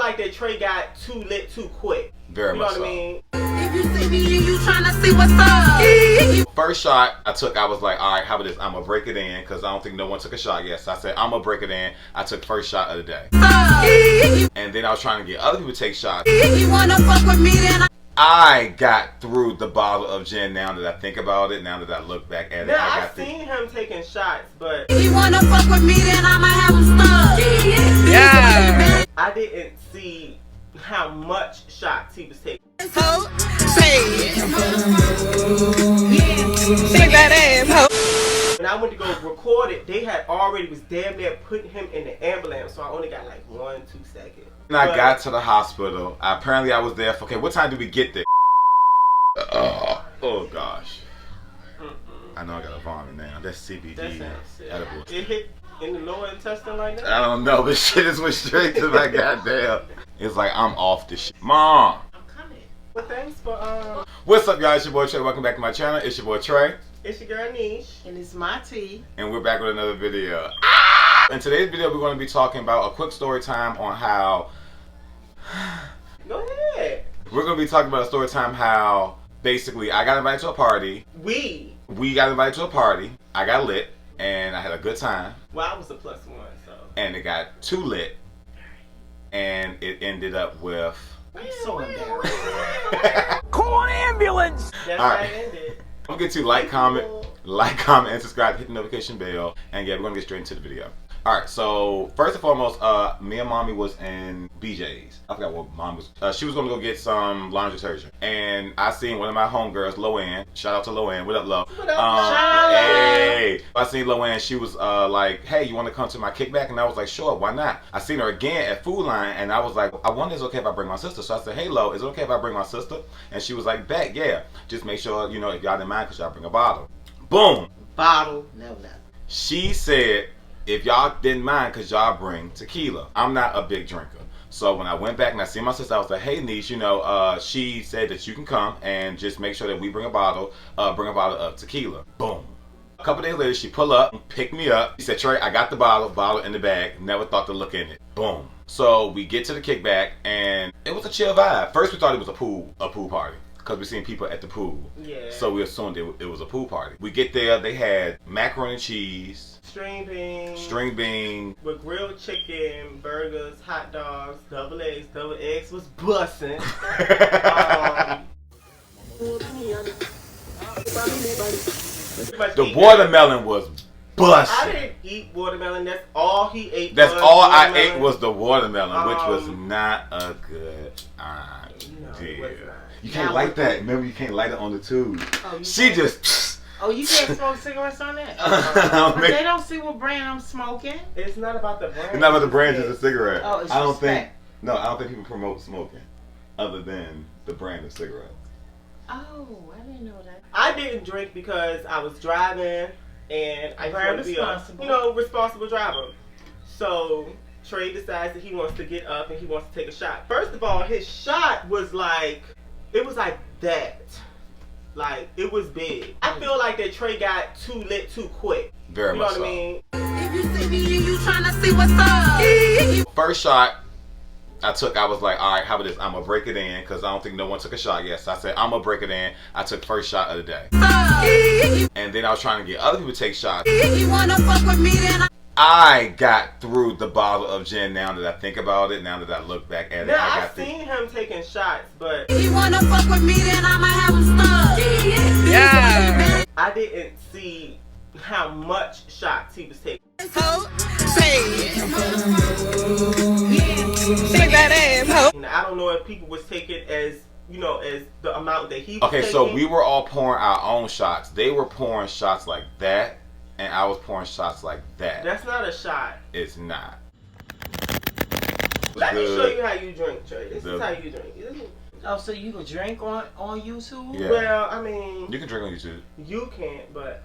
like that Trey got too lit too quick. Very much so. You know what I mean? If you see me and you tryna see what's up. First shot I took, I was like, all right, how about this? I'm gonna break it in because I don't think no one took a shot yet. So I said, I'm gonna break it in. I took first shot of the day. And then I was trying to get other people to take shots. If you wanna fuck with me, then I got through the bottle of gin now that I think about it, now that I look back at it. Now, I I've seen him taking shots, but if you wanna fuck with me, then I'ma have him stuck. Yeah. I didn't see how much shots he was taking. Say shake that ass, ho. When I went to go record it, they had already was damn near putting him in the ambulance, so I only got like 1-2 seconds. When I got to the hospital, apparently I was there for, okay, what time did we get there? Oh gosh. I know I got a vomit now. That's CBD. Edible. It hit in the lower intestine like that? I don't know. This shit just went straight to my goddamn. It's like I'm off this shit. Mom. I'm coming. Well, thanks for What's up, guys? It's your boy Trey. Welcome back to my channel. It's your boy Trey. It's your girl Niche. And it's my tea. And we're back with another video. In today's video, we're going to be talking about a quick story time on how. Go ahead. We're going to be talking about a story time how basically I got invited to a party. We got invited to a party. I got lit and I had a good time. Well, I was a +1, so. And it got too lit. And it ended up with. I'm so embarrassed. Call an ambulance! That's All how right. it ended. Don't forget to like, comment, and subscribe. Hit the notification bell. And yeah, we're going to get straight into the video. Alright, so first and foremost, me and Mommy was in BJ's. I forgot what Mom was. She was going to go get some laundry detergent. And I seen one of my homegirls, Loanne. Shout out to Loanne. What up, Lo? What up, hey! I seen Loanne. She was like, hey, you want to come to my kickback? And I was like, sure, why not? I seen her again at Food Line. And I was like, I wonder if it's okay if I bring my sister. So I said, hey, Lo, is it okay if I bring my sister? And she was like, bet, yeah. Just make sure, you know, if y'all didn't mind, because y'all bring a bottle. Boom! Bottle. No. She said, if y'all didn't mind, because y'all bring tequila. I'm not a big drinker. So when I went back and I seen my sister, I was like, hey, niece, you know, she said that you can come and just make sure that we bring a bottle of tequila. Boom. A couple days later, she pull up, pick me up. She said, Trey, I got the bottle in the bag. Never thought to look in it. Boom. So we get to the kickback and it was a chill vibe. First, we thought it was a pool party. Because we seen people at the pool. Yeah. So we assumed it was a pool party. We get there, they had macaroni and cheese. String bean. With grilled chicken, burgers, hot dogs, double eggs. Double eggs was bussin'. The watermelon was bussin'. I didn't eat watermelon. That's all he ate. That's all I ate was the watermelon, which was not a good idea. You can't light that. Remember, you can't light it on the tube. Oh, she just. Oh, you can't smoke cigarettes on that? But they don't see what brand I'm smoking. It's not about the brand. It's not about the brand, it's a cigarette. Oh, it's I don't respect. think. No, I don't think people promote smoking, other than the brand of cigarette. Oh, I didn't know that. I didn't drink because I was driving, and I Very want to be a responsible driver. So Trey decides that he wants to get up and he wants to take a shot. First of all, his shot was like. It was like that. Like, it was big. I feel like that Trey got too lit too quick. Very much so. You know what I mean? if you see me and you tryna see what's up. First shot I took, I was like, all right, how about this? I'm going to break it in because I don't think no one took a shot yet. So I said, I'm going to break it in. I took first shot of the day. And then I was trying to get other people to take shots. If you wanna fuck with me, then I got through the bottle of gin now that I think about it, now that I look back at it. Now, I've seen him taking shots, but if you wanna fuck with me, then I'ma have him stuck. Yeah. I didn't see how much shots he was taking. Say shake that ass, ho. I don't know if people was taking as, you know, as the amount that he was Okay, taking. so we were all pouring our own shots. They were pouring shots like that, and I was pouring shots like that. That's not a shot. It's not. Let me show you how you drink, Trey. This is how you drink. Oh, so you can drink on YouTube? Yeah. Well, I mean, You can drink on YouTube. you can't, but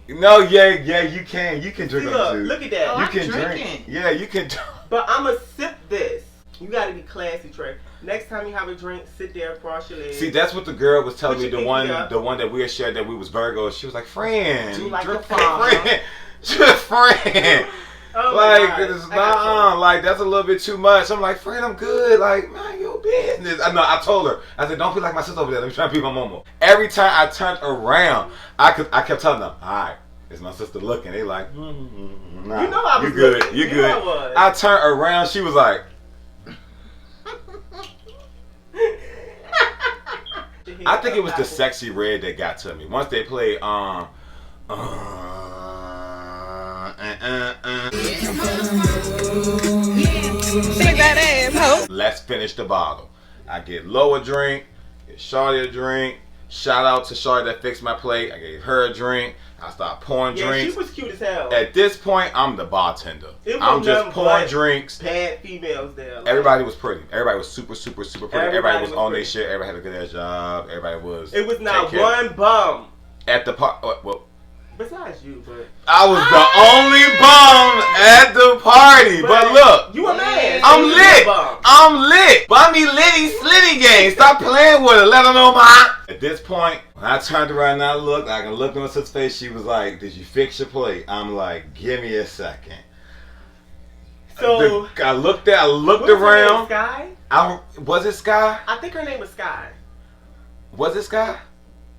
No, yeah, you can. You can drink see, on look, YouTube. look at that. Oh, You I'm can drinking. drink. Yeah, you can. But I'ma sip this. You gotta be classy, Trey. Next time you have a drink, sit there, cross your legs. See, that's what the girl was telling Put me. your The one that we had shared that we was Virgos. She was like, friend. Do like drink a father. friend. She was friend. Oh like, my it's God. not like that's a little bit too much. I'm like, friend, I'm good. Like, mind your business. I told her. I said, don't be like my sister over there. Let me try to be my mama. Every time I turned around, I kept telling them, all right, it's my sister looking. They like, nah, you know I was you good. looking. You good. Know I turned around. She was like. I think it was the sexy red that got to me. Once they played let's finish the bottle. I get Low a drink, get Shawty a drink. Shout out to Shawty that fixed my plate. I gave her a drink. I started pouring drinks. She was cute as hell. At this point, I'm the bartender. I'm just pouring drinks. Bad females there. Like, everybody was pretty. Everybody was super, super, super pretty. Everybody was on their pretty. shit. Everybody had a good ass job. Everybody was. It was not one bum at the park. Well, besides you, but I was the only bum at the party. But look, you a man. I'm lit. I'm lit. Bummy litty slitty game. Stop playing with it. Let her know my. At this point, when I turned around and I can look in her sister's face. She was like, "Did you fix your plate?" I'm like, "Give me a second." So I looked around. Sky? Was it Sky? I think her name was Sky. Was it Sky?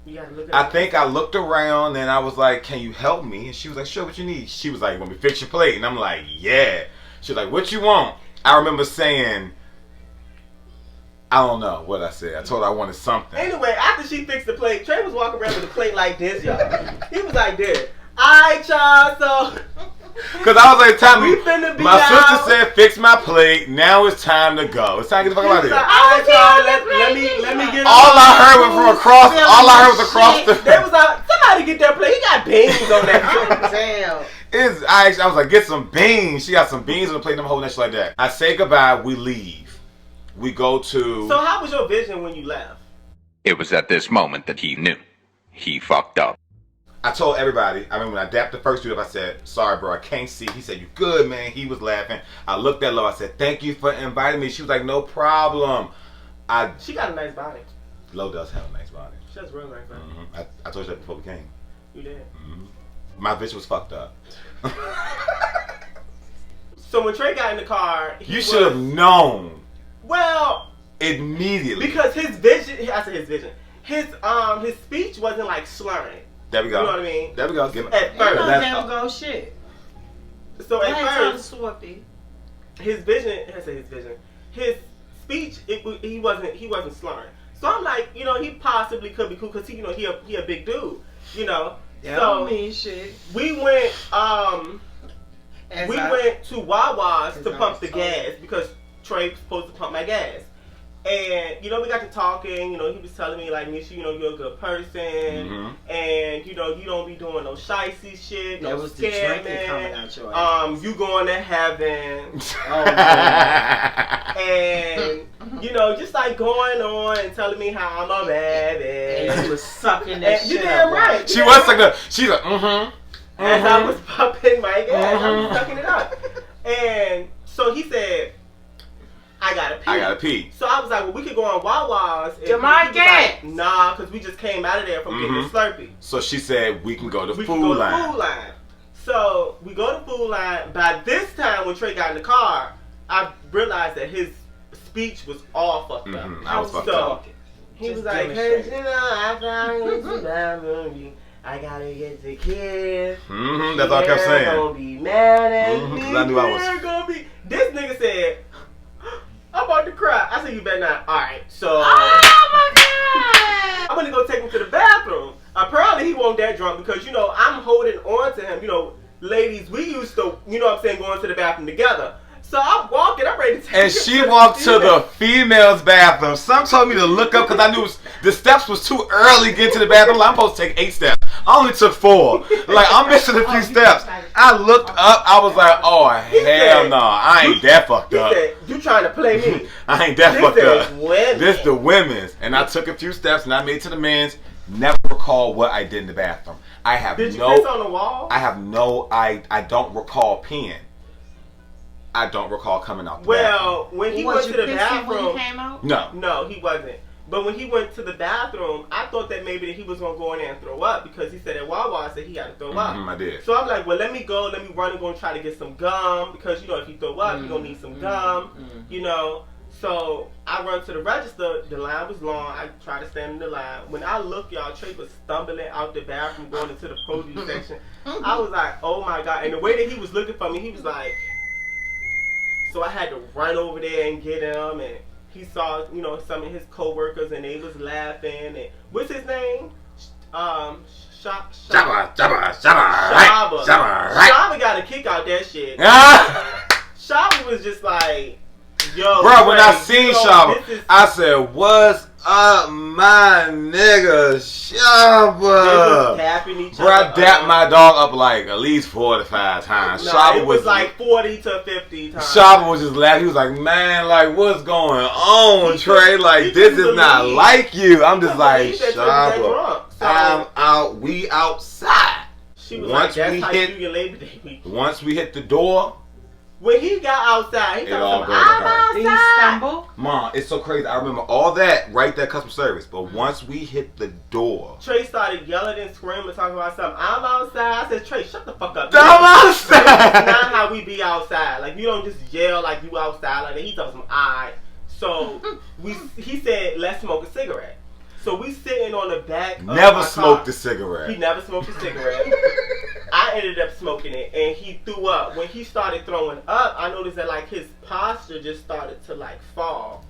You gotta look at I think I looked around and I was like, "Can you help me?" And she was like, "Sure, what you need?" She was like, "Want me to fix your plate?" And I'm like, "Yeah." She was like, "What you want?" I remember saying, I don't know what I said. I told her I wanted something. Anyway, after she fixed the plate, Trey was walking around with a plate like this, y'all. He was like this. Alright, y'all, so because I was like, my sister said, "Fix my plate. Now it's time to go. It's time to get the fuck out of here." Alright, y'all, let me get. All I heard was from across. All I heard was across the. They was like, somebody get that plate. He got beans on that. Damn. I was like, get some beans. She got some beans on the plate. And I'm holding that shit like that. I say goodbye. We leave. We go to. So how was your vision when you left? It was at this moment that he knew. He fucked up. I told everybody. I mean, when I dapped the first dude up, I said, "Sorry, bro, I can't see." He said, "You good, man?" He was laughing. I looked at Lo. I said, "Thank you for inviting me." She was like, "No problem." She got a nice body. Lo does have a nice body. She has a real nice body. Mm-hmm. I told you that before we came. You did. Mm-hmm. My vision was fucked up. So when Trey got in the car, you should have known. Well, immediately, because his vision. I said his vision. His speech wasn't like slurring. There we go. You know what I mean? There we go. At first, damn go shit. So at first, his vision. I say his vision. His speech. He wasn't slurring. So I'm like, he possibly could be cool because he a big dude. That don't mean shit. We went went to Wawa's to pump the gas because Trey was supposed to pump my gas. And, we got to talking, he was telling me, like, Nisha, you're a good person. Mm-hmm. And, you don't be doing no shicey shit, no scamming. Coming out your ass. You going to heaven. And, just like going on and telling me how I'm a bad bitch. And you was sucking that shit. You damn right. She was sucking up. She's like, mm-hmm. As I was pumping my gas, I was sucking it up. And so he said, I gotta pee. So I was like, well, we could go on Wawa's. To my gas. Like, nah, because we just came out of there from getting a Slurpee. So she said, we can go to Food Line. So we go to Food Line. By this time, when Trey got in the car, I realized that his speech was all fucked up. I was fucked up. He was like, hey, I found you. I gotta get the kid. That's all I kept saying. Gonna be mad at me. I knew I was. Gonna be. This nigga said, I'm about to cry. I said, you better not. Alright, so. Oh my God! I'm gonna go take him to the bathroom. Apparently, he wasn't that drunk because, I'm holding on to him. Ladies, we used to, going to the bathroom together. So I'm walking, I'm ready to take And she walked to the female's bathroom. Some told me to look up because I knew the steps was too early to get to the bathroom. Like, I'm supposed to take 8 steps. I only took 4. Like, I'm missing a few steps. I looked up, I was like, oh, hell no. I ain't that fucked up. He said, you trying to play me? I ain't that fucked up. Women. This the women's. And I took a few steps and I made it to the men's. Never recall what I did in the bathroom. Did you piss on the wall? I don't recall peeing. I don't recall coming out the bathroom. When he went to the bathroom, when he came out? No. No, he wasn't. But when he went to the bathroom, I thought that maybe that he was going to go in there and throw up because he said at Wawa said he had to throw up. I did. So I'm like, well, let me go. Let me run and go and try to get some gum because, you know, if he throw up, you're going to need some gum, you know. So I run to the register. The line was long. I tried to stand in the line. When I look, y'all, Trey was stumbling out the bathroom going into the produce section. I was like, oh, my God. And the way that he was looking for me, he was like, so I had to run over there and get him. And he saw, you know, some of his coworkers, and they was laughing. And what's his name? Shaba got a kick out that shit. Shaba was just like, yo, bro, when I seen Shaba, I said, what's up, my nigga Shaba? Bro, I dapped my dog up like at least 4 to 5 times. Nah, it was like 40 to 50 times. Shaba was just laughing. He was like, man, like, what's going on, Trey? Like, this is not like you. I'm just like, Shaba, I'm out. We outside. She was like, that's how you do your Labor Day weekend. Once we hit the door, when he got outside, he told me, I'm outside. Did he stumble? Mom, it's so crazy. I remember all that right there, customer service. But once we hit the door, Trey started yelling and screaming, talking about something. I'm outside. I said, Trey, shut the fuck up. I'm outside. That's not how we be outside. Like, you don't just yell like you outside. Like, he told him, alright. So, he said, let's smoke a cigarette. So we sitting on the back of never my smoked car. a cigarette. He never smoked a cigarette. I ended up smoking it, and he threw up. When he started throwing up, I noticed that like his posture just started to like fall.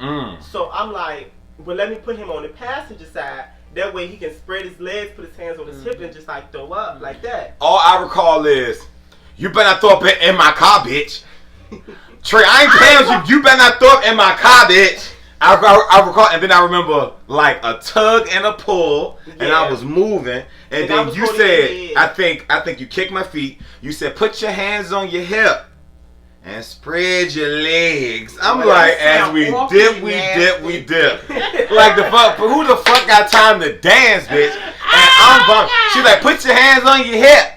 So I'm like, well, let me put him on the passenger side. That way he can spread his legs, put his hands on his hip, and just like throw up like that. All I recall is, you better not throw up in my car, bitch. Trey, I ain't paying you. You better not throw up in my car, bitch. I recall, and then I remember like a tug and a pull, and I was moving, and then you said, I think you kicked my feet. You said, put your hands on your hip and spread your legs. I'm like, as we dip. Like the fuck, who the fuck got time to dance, bitch? And I'm bumping. She's like, put your hands on your hip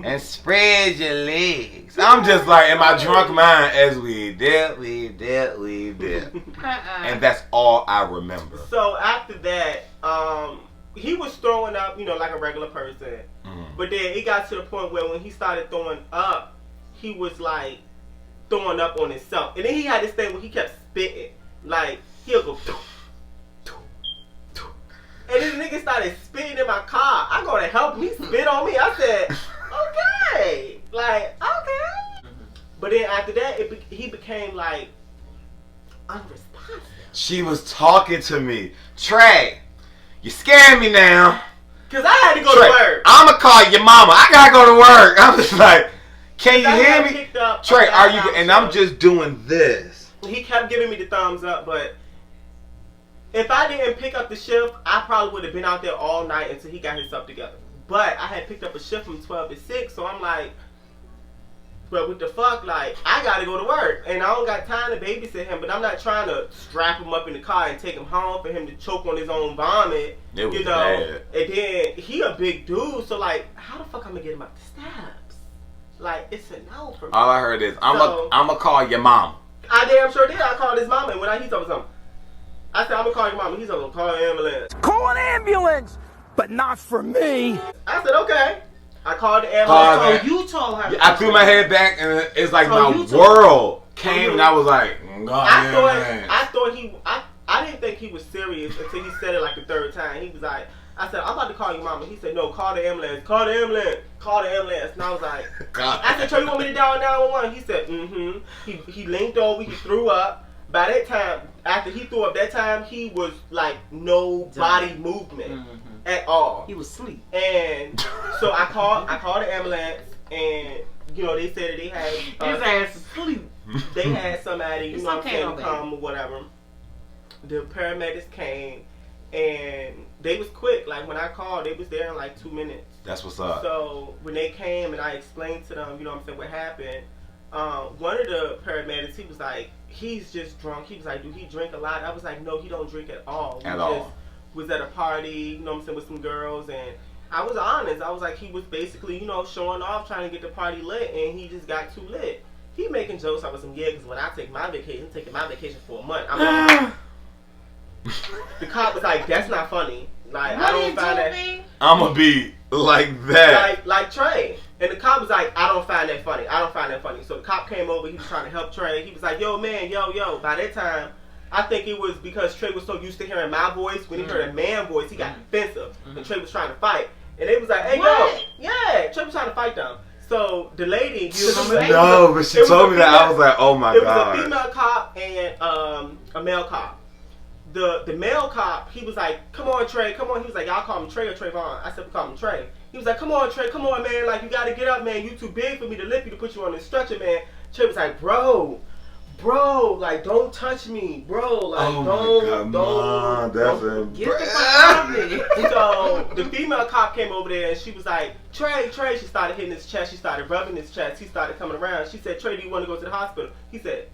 and spread your legs. I'm just like, in my drunk mind, as we dip. And that's all I remember. So after that, he was throwing up, you know, like a regular person. But then it got to the point where when he started throwing up, he was like throwing up on himself. And then he had this thing where he kept spitting. Like, he'll go, and this nigga started spitting in my car. I go to help him. He spit on me. I said, okay. Like, okay. But then after that, he became like unresponsive. She was talking to me. Trey, you scaring me now. Because I had to go Trey, to work. I'm going to call your mama. I got to go to work. I'm just like, can you hear me? Trey, are you? And I'm just doing this. He kept giving me the thumbs up, but if I didn't pick up the shift, I probably would have been out there all night until he got himself together. But I had picked up a shift from 12 to 6, so I'm like, well, what the fuck? Like, I gotta go to work, and I don't got time to babysit him, but I'm not trying to strap him up in the car and take him home for him to choke on his own vomit. It was you know, bad. And then he a big dude, so like, how the fuck I'm gonna get him up the steps? Like, it's a no for me. All I heard is, I'm gonna call your mom. I damn sure did. I called his mama, and when he told me something, I said, I'm gonna call your mama. He's gonna call an ambulance. Call an ambulance, but not for me. I said, okay. I called the ambulance. So you told her. I threw my head back, and it's like my world came, and I was like, I didn't think he was serious until he said it like the third time. He was like, I said, I'm about to call your mama. He said, no, call the ambulance. Call the ambulance. Call the ambulance. And I was like, I said, Trey, you want me to dial 911? He said, He leaned over. He threw up. By that time, after he threw up that time, he was like no body movement at all. He was asleep. And so I called the ambulance, and you know, they said that they had his ass is asleep. They had somebody, you know, okay, to come or whatever. The paramedics came, and they was quick. Like when I called, they was there in like 2 minutes. That's what's up. So when they came and I explained to them, you know what I'm saying, what happened, one of the paramedics, he was like, he's just drunk. He was like, do he drink a lot? I was like, no, he don't drink at all. At He all. just was at a party, you know what I'm saying, with some girls, and I was honest. I was like, he was basically, you know, showing off, trying to get the party lit, and he just got too lit. He making jokes. I was like, yeah, because when I take my vacation, I'm taking my vacation for a month. I'm like, The cop was like, "That's not funny. Like, What I don't did find you that." mean? I'ma be like that. Like Trey. And the cop was like, "I don't find that funny. I don't find that funny." So the cop came over. He was trying to help Trey. He was like, "Yo, man, yo." By that time, I think it was because Trey was so used to hearing my voice. When he heard a man voice, he got defensive. And Trey was trying to fight. And they was like, "Hey, What? yo." Yeah, Trey was trying to fight them. So the lady, No, but she told me that. I was like, oh my it god. was a female cop and a male cop. The male cop, he was like, "Come on, Trey, come on." He was like, "Y'all call him Trey or Trayvon?" I said, "We call him Trey." He was like, "Come on, Trey, come on, man. Like, you gotta get up, man. You too big for me to lift you to put you on this stretcher, man." Trey was like, bro, like, don't touch me, bro. Like, Oh don't. that's Get the fuck out of me. So the female cop came over there and she was like, Trey. She started hitting his chest. She started rubbing his chest. He started coming around. She said, "Trey, do you want to go to the hospital?" She said,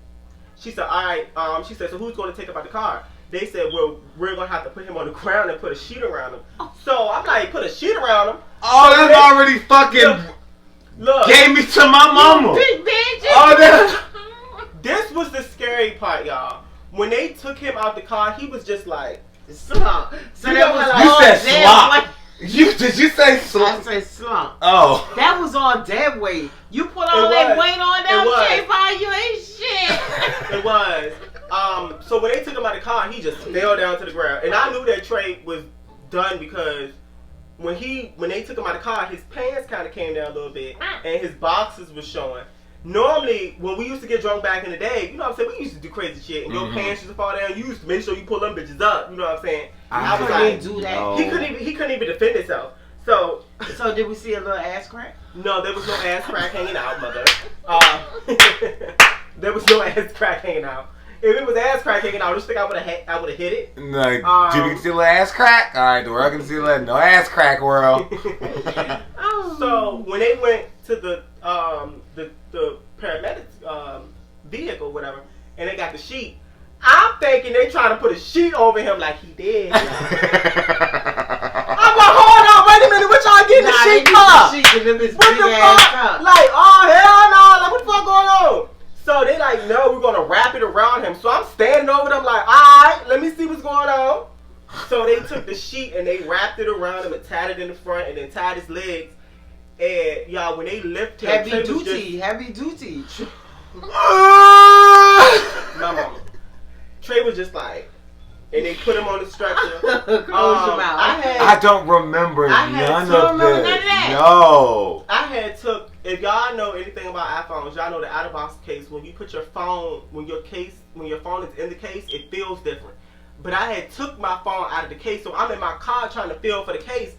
"All right." She said, "So who's going to take him out the car?" They said, "Well, we're going to have to put him on the ground and put a sheet around him." So I'm like, "Put a sheet around him?" Oh, that's already fucking Look, gave me to my mama. Big bitch. Oh, that. this was the scary part, y'all. When they took him out the car, he was just like, Slump. So You that know was how, You all said dead slop. weight. Did you say I slop? said slump. Oh. That was all dead weight. You put all It that was. weight on It that was. Trayvon, you ain't shit. It was. So when they took him out of the car, he just fell down to the ground. And I knew that Trey was done because when they took him out of the car, his pants kind of came down a little bit and his boxes was showing. Normally, when we used to get drunk back in the day, you know what I'm saying, we used to do crazy shit and your pants used to fall down. You used to make sure you pull them bitches up. You know what I'm saying? I was like, do that. No. he couldn't even defend himself. So did we see a little ass crack? no, there was no ass crack hanging out, mother. There was no ass crack hanging out. If it was ass crack hanging out, I just think I would have hit it. Like, Jimmy can see a little ass crack? Alright, the world can see a little no ass crack world. So when they went to the paramedics vehicle, whatever, and they got the sheet, I'm thinking they trying to put a sheet over him like he did. I'm like, hold on, wait a minute, what y'all getting the sheet for? What the fuck? Like, oh hell no, like what the fuck going on? So they like, no, we're gonna wrap it around him. So I'm standing over them like, alright, let me see what's going on. So they took the sheet and they wrapped it around him and tied it in the front and then tied his legs. And y'all, when they lift him, Heavy Trey was duty, heavy duty. my mama. Trey was just like, and they put him on the stretcher. Close your mouth. I don't remember I had none to of remember this. none of that. No. I had took, if y'all know anything about iPhones, y'all know the out of box case, when you put your phone, when your phone is in the case, it feels different. But I had took my phone out of the case, so I'm in my car trying to feel for the case.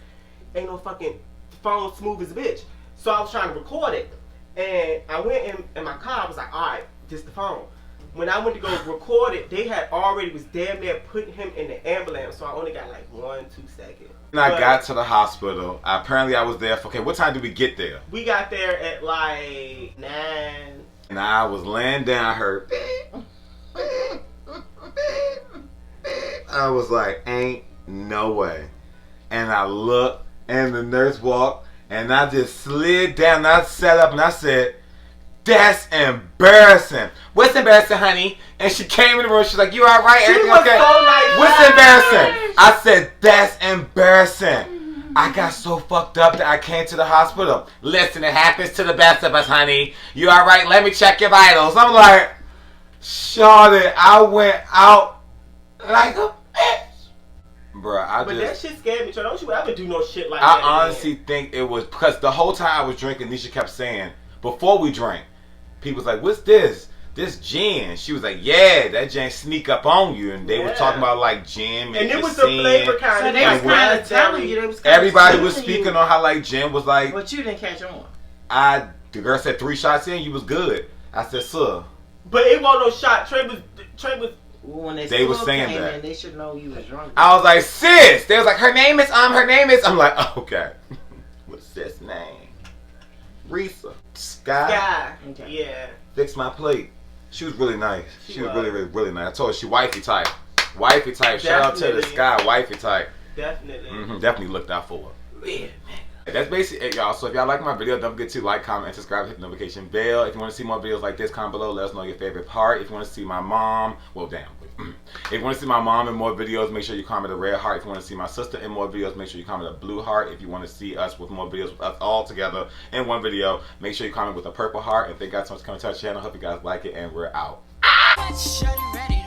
Ain't no fucking phone smooth as a bitch. So I was trying to record it. And I went in my car, I was like, alright, this the phone. When I went to go record it, they had already was damn near putting him in the ambulance, so I only got like 1-2 seconds. When I got to the hospital, apparently I was there for, okay, what time did we get there? We got there at like 9. And I was laying down, I heard I was like, ain't no way. And I looked, and the nurse walked, and I just slid down, and I sat up, and I said, that's embarrassing. What's embarrassing, honey? And she came in the room, she's like, you alright? Everything was okay? so nice. What's embarrassing? I said, that's embarrassing. I got so fucked up that I came to the hospital. Listen, it happens to the best of us, honey. You alright? Let me check your vitals. I'm like, shawty, I went out like a bitch. Bruh, But that shit scared me, so don't you ever do no shit like I that. honestly think it was because the whole time I was drinking, Nisha kept saying, before we drank, people was like, what's this? This gin. She was like, yeah, that gin sneak up on you. And they were talking about like gin. And it was the flavor kind So of they was like kind of telling raspberry. you. They was kinda Everybody was telling you, speaking on how like gin was like, but you didn't catch on. the girl said 3 shots in, you was good. I said, sir. But it wasn't no shot. Trey was When They was saying came that. in, they should know you was drunk. I was like, sis. They was like, her name is. I'm like, oh, okay. What's sis name? Risa. Sky. guy. Okay. Yeah. Fix my plate. She was really nice. She was was. really, really, really nice. I told her she wifey type. Wifey type. Shout out to the Definitely. Sky wifey type. Definitely. Definitely looked out for her. Yeah, man. That's basically it, y'all. So if y'all like my video, don't forget to like, comment, and subscribe, hit the notification bell. If you want to see more videos like this, comment below. Let us know your favorite part. If you want to see my mom, well, damn. If you want to see my mom in more videos, make sure you comment a red heart. If you want to see my sister in more videos, make sure you comment a blue heart. If you want to see us with more videos with us all together in one video, make sure you comment with a purple heart. And thank you guys so much for coming to our channel. Hope you guys like it, and we're out. Shut it, ready